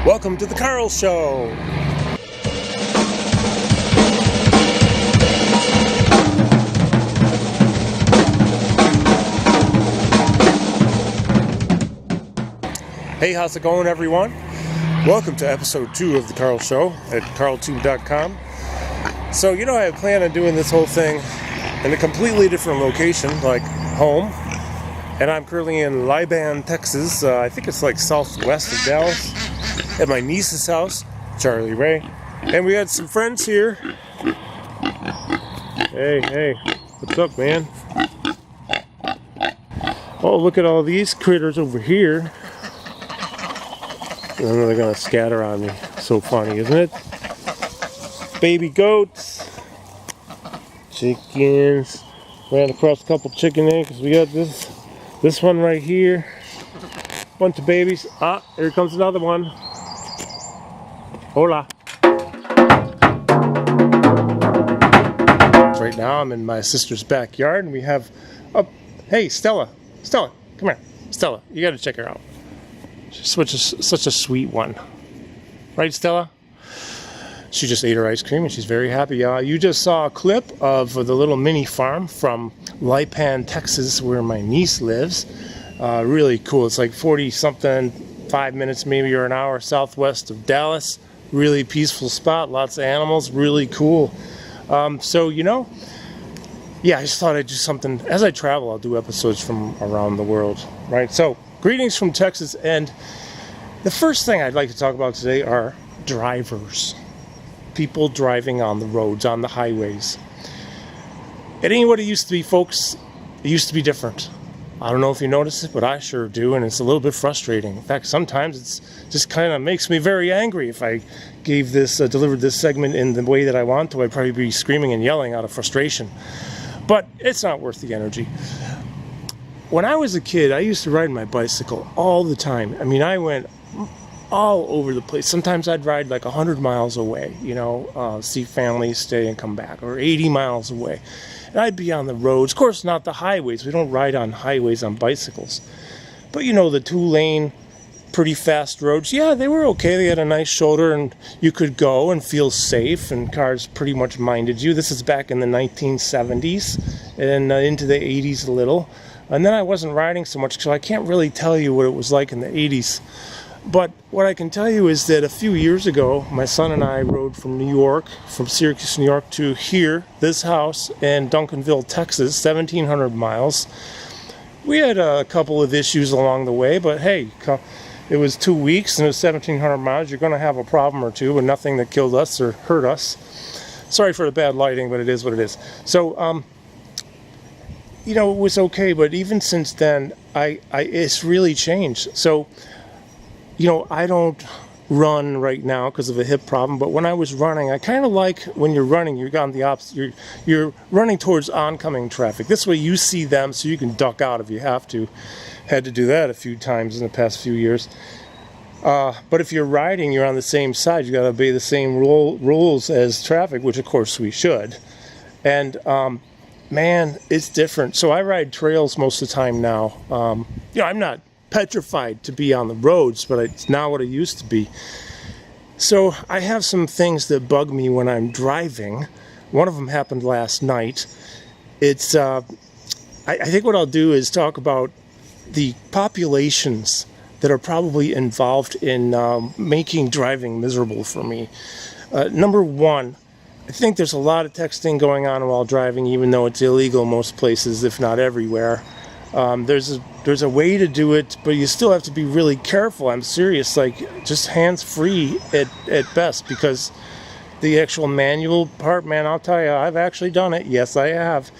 Welcome to the Karl Show. Hey, how's it going, everyone? Welcome to episode 2 of the Karl Show at karltube.com. So, I had planned on doing this whole thing in a completely different location, like home. And I'm currently in Liban, Texas. I think it's like southwest of Dallas. At my niece's house, Charlie Ray. And we had some friends here. Hey, what's up, man? Oh, look at all these critters over here. And then they're gonna scatter on me. So funny, isn't it? Baby goats, chickens. Ran across a couple chicken eggs. We got this one right here. Bunch of babies. Ah, here comes another one. Hola. Right now I'm in my sister's backyard and we have hey, Stella, come here. Stella, you gotta check her out. She's such a sweet one. Right, Stella? She just ate her ice cream and she's very happy. You just saw a clip of the little mini farm from Lipan, Texas, where my niece lives. Really cool. It's like 40-something, 5 minutes maybe or an hour southwest of Dallas. Really peaceful spot, lots of animals, really cool. So, I just thought I'd do something. As I travel, I'll do episodes from around the world, right? So, greetings from Texas, and the first thing I'd like to talk about today are drivers. People driving on the roads, on the highways. It ain't what it used to be, folks. It used to be different. I don't know if you notice it, but I sure do, and it's a little bit frustrating. In fact, sometimes it's just kind of makes me very angry. If I delivered this segment in the way that I want to, I'd probably be screaming and yelling out of frustration. But it's not worth the energy. When I was a kid, I used to ride my bicycle all the time. I mean, I went all over the place. Sometimes I'd ride like 100 miles away, see family, stay and come back, or 80 miles away. And I'd be on the roads, of course not the highways. We don't ride on highways on bicycles. But the 2-lane, pretty fast roads, yeah, they were okay. They had a nice shoulder and you could go and feel safe and cars pretty much minded you. This is back in the 1970s and into the 80s a little. And then I wasn't riding so much, so I can't really tell you what it was like in the 80s. But what I can tell you is that a few years ago, my son and I rode from Syracuse, New York to here, this house in Duncanville, Texas, 1,700 miles. We had a couple of issues along the way, but hey, it was 2 weeks and it was 1,700 miles. You're going to have a problem or two, but nothing that killed us or hurt us. Sorry for the bad lighting, but it is what it is. So, it was okay, but even since then, it's really changed. So, I don't run right now because of a hip problem, but when I was running, I kind of like when you're running, you're on the opposite, you're running towards oncoming traffic. This way you see them so you can duck out if you have to. Had to do that a few times in the past few years. But if you're riding, you're on the same side. You got to obey the same rules as traffic, which of course we should. And man, it's different. So I ride trails most of the time now. I'm not petrified to be on the roads, but it's not what it used to be. So I have some things that bug me when I'm driving. One of them happened last night. It's I think what I'll do is talk about the populations that are probably involved in making driving miserable for me. Number one, I think there's a lot of texting going on while driving, even though it's illegal most places, if not everywhere. There's a way to do it, but you still have to be really careful. I'm serious, like just hands-free at best, because the actual manual part, man, I'll tell you, I've actually done it. Yes, I have.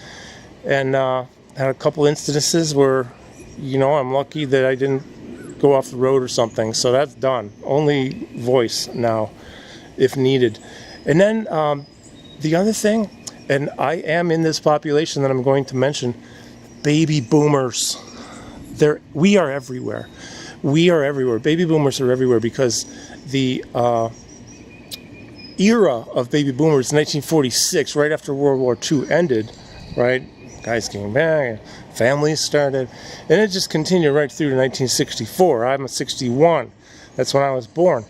And had a couple instances where, I'm lucky that I didn't go off the road or something. So that's done. Only voice now, if needed. And then the other thing, and I am in this population that I'm going to mention, baby boomers. We are everywhere. We are everywhere. Baby boomers are everywhere because the era of baby boomers, 1946, right after World War II ended, right? Guys came back, families started, and it just continued right through to 1964. I'm a 61. That's when I was born.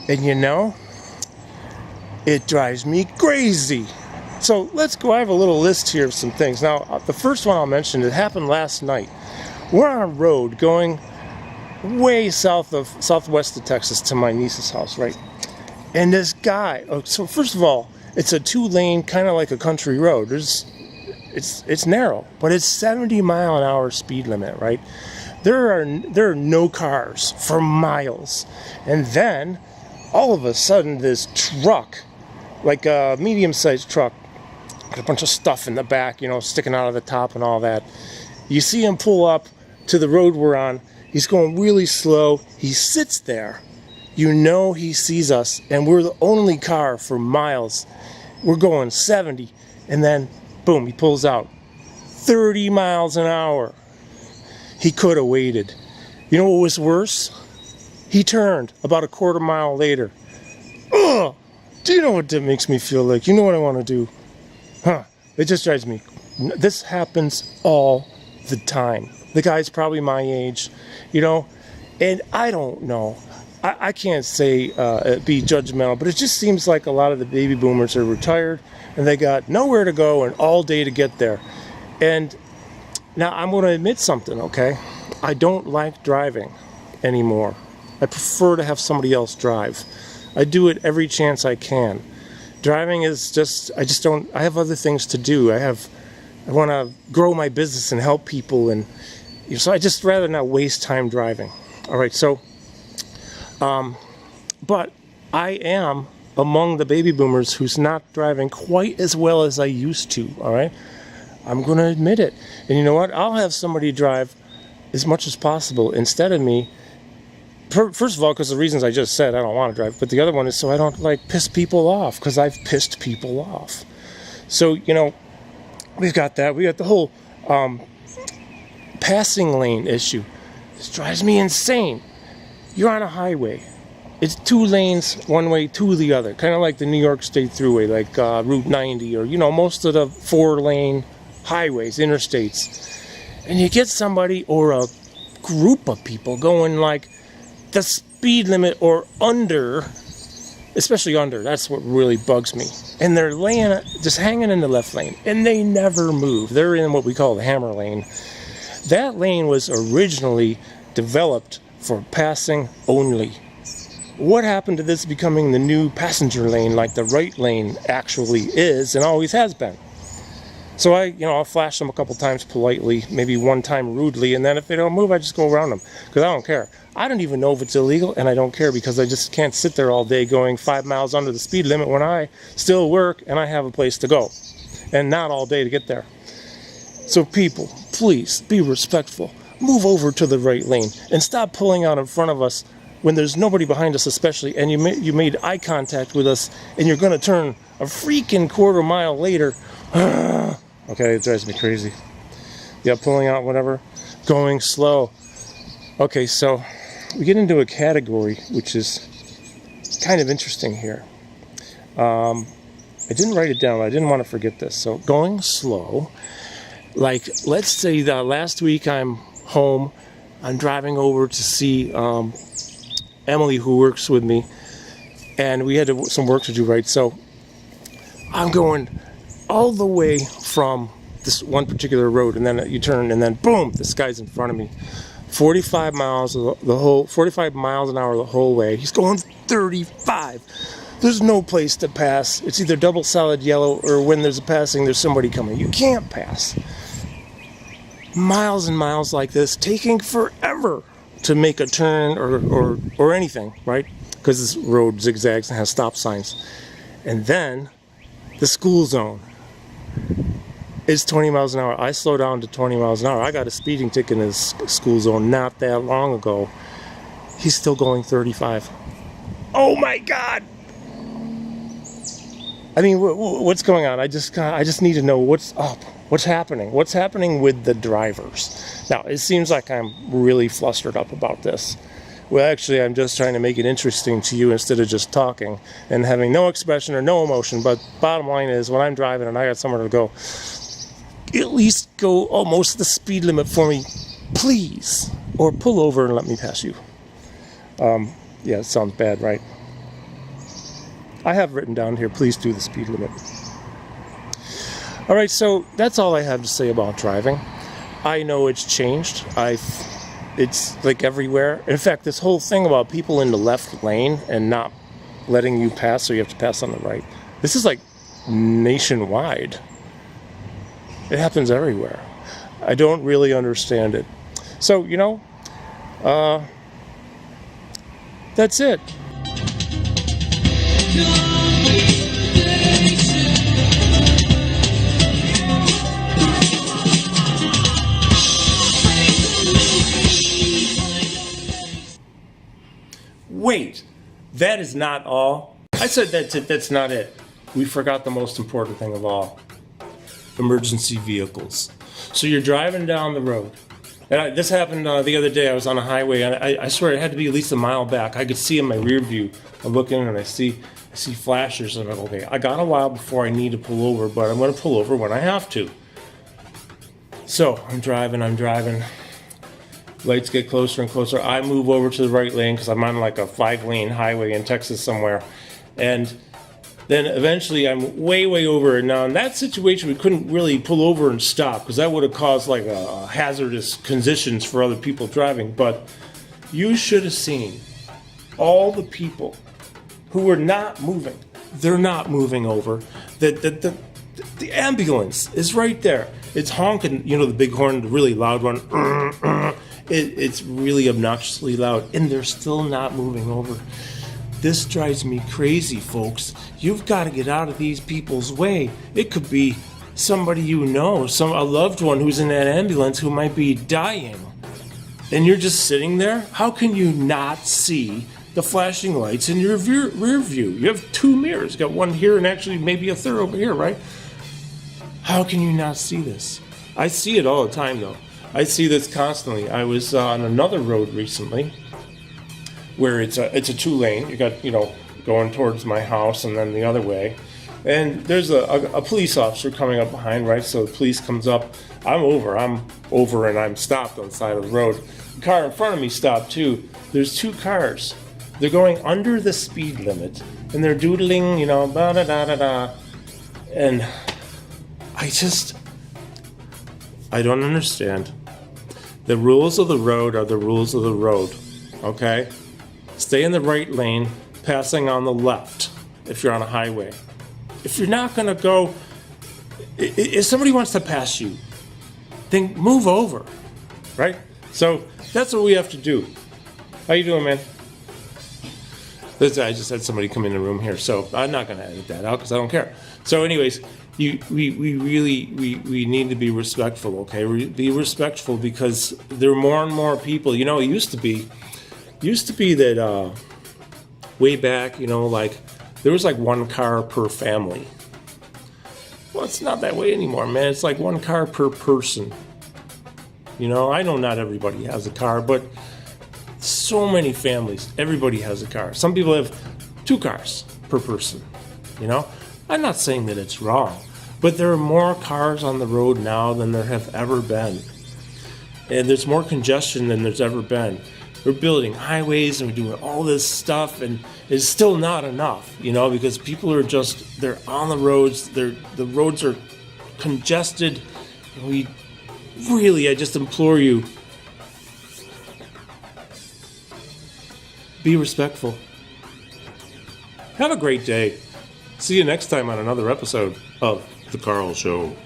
And you know, it drives me crazy. So let's go. I have a little list here of some things. Now, the first one I'll mention, it happened last night. We're on a road going way southwest of Texas to my niece's house, right? And this guy, so first of all, it's a 2-lane, kind of like a country road. It's narrow, but it's 70-mile-an-hour speed limit, right? There are no cars for miles. And then, all of a sudden, this truck, like a medium-sized truck, a bunch of stuff in the back, sticking out of the top and all that. You see him pull up to the road we're on. He's going really slow. He sits there. You know he sees us, and we're the only car for miles. We're going 70, and then, boom, he pulls out. 30 miles an hour. He could have waited. You know what was worse? He turned about a quarter mile later. Ugh! Do you know what that makes me feel like? You know what I want to do? It just drives me. This happens all the time. The guy's probably my age, and I don't know. I can't say be judgmental, but it just seems like a lot of the baby boomers are retired and they got nowhere to go and all day to get there. And now I'm going to admit something, okay? I don't like driving anymore. I prefer to have somebody else drive. I do it every chance I can. Driving is I have other things to do. I want to grow my business and help people, and so I just rather not waste time driving. All right, so, but I am among the baby boomers who's not driving quite as well as I used to, all right? I'm going to admit it. And you know what? I'll have somebody drive as much as possible instead of me. First of all, because the reasons I just said, I don't want to drive. But the other one is so I don't piss people off, because I've pissed people off. So, we've got that. We got the whole passing lane issue. This drives me insane. You're on a highway. It's 2 lanes, one way, 2 the other. Kind of like the New York State Thruway, like Route 90, or, most of the 4-lane highways, interstates. And you get somebody or a group of people going like the speed limit or under, especially under. That's what really bugs me. And they're just hanging in the left lane, and they never move. They're in what we call the hammer lane. That lane was originally developed for passing only. What happened to this becoming the new passenger lane, like the right lane actually is and always has been? So I'll flash them a couple times politely, maybe one time rudely, and then if they don't move, I just go around them, because I don't care. I don't even know if it's illegal, and I don't care, because I just can't sit there all day going 5 miles under the speed limit when I still work and I have a place to go, and not all day to get there. So people, please be respectful. Move over to the right lane and stop pulling out in front of us when there's nobody behind us, especially, and you made eye contact with us, and you're going to turn a freaking quarter mile later. Okay, it drives me crazy. Yeah, pulling out, whatever. Going slow. Okay, so we get into a category which is kind of interesting here. I didn't write it down, but I didn't want to forget this. So going slow, like let's say that last week I'm home, I'm driving over to see Emily, who works with me, and we had some work to do, right? So I'm going all the way from this one particular road, and then you turn, and then boom, this guy's in front of me. 45 miles an hour the whole way. He's going 35. There's no place to pass. It's either double solid yellow, or when there's a passing, there's somebody coming. You can't pass. Miles and miles like this, taking forever to make a turn or anything, right? Because this road zigzags and has stop signs. And then the school zone is 20 miles an hour. I slow down to 20 miles an hour. I got a speeding ticket in this school zone not that long ago. He's still going 35. Oh my God! I mean, what's going on? I just need to know what's up. What's happening? What's happening with the drivers? Now, it seems like I'm really flustered up about this. Well, actually, I'm just trying to make it interesting to you instead of just talking and having no expression or no emotion. But bottom line is, when I'm driving and I got somewhere to go, at least go almost the speed limit for me, please. Or pull over and let me pass you. Yeah, it sounds bad, right? I have written down here, please do the speed limit. All right, so that's all I have to say about driving. I know it's changed. It's like everywhere. In fact, this whole thing about people in the left lane and not letting you pass, so you have to pass on the right. This is like nationwide. It happens everywhere. I don't really understand it. So, that's it. Wait, that is not all. I said that's it. That's not it. We forgot the most important thing of all. Emergency vehicles. So you're driving down the road. And this happened the other day. I was on a highway, and I swear it had to be at least a mile back. I could see in my rear view. I'm looking, and I see flashers. And I'm like, okay, I got a while before I need to pull over, but I'm going to pull over when I have to. So I'm driving. Lights get closer and closer. I move over to the right lane because I'm on like a 5-lane highway in Texas somewhere. And then eventually I'm way over. And now in that situation, we couldn't really pull over and stop because that would have caused like a hazardous conditions for other people driving. But you should have seen all the people who were not moving. They're not moving over. The ambulance is right there. It's honking, the big horn, the really loud one. It's really obnoxiously loud, and they're still not moving over. This drives me crazy, folks. You've got to get out of these people's way. It could be somebody a loved one who's in that ambulance who might be dying. And you're just sitting there? How can you not see the flashing lights in your rear view? You have 2 mirrors. You got one here and actually maybe a third over here, right? How can you not see this? I see it all the time, though. I see this constantly. I was on another road recently where it's a 2-lane. You got, going towards my house and then the other way. And there's a police officer coming up behind, right? So the police comes up. I'm over and I'm stopped on the side of the road. The car in front of me stopped too. There's 2 cars. They're going under the speed limit and they're doodling, da-da-da-da-da. And I don't understand. The rules of the road are the rules of the road, okay? Stay in the right lane, passing on the left if you're on a highway. If you're not gonna go, if somebody wants to pass you, then move over, right? So that's what we have to do. How you doing, man? I just had somebody come in the room here, so I'm not gonna edit that out because I don't care. So anyways, we really need to be respectful, okay? Be respectful because there are more and more people. It used to be that way back, like there was like 1 car per family. Well, it's not that way anymore, man. It's like 1 car per person. I know not everybody has a car, but so many families, everybody has a car. Some people have 2 cars per person. I'm not saying that it's wrong, but there are more cars on the road now than there have ever been. And there's more congestion than there's ever been. We're building highways and we're doing all this stuff, and it's still not enough, because people are they're on the roads, the roads are congested. I just implore you, be respectful. Have a great day. See you next time on another episode of The Karl Show.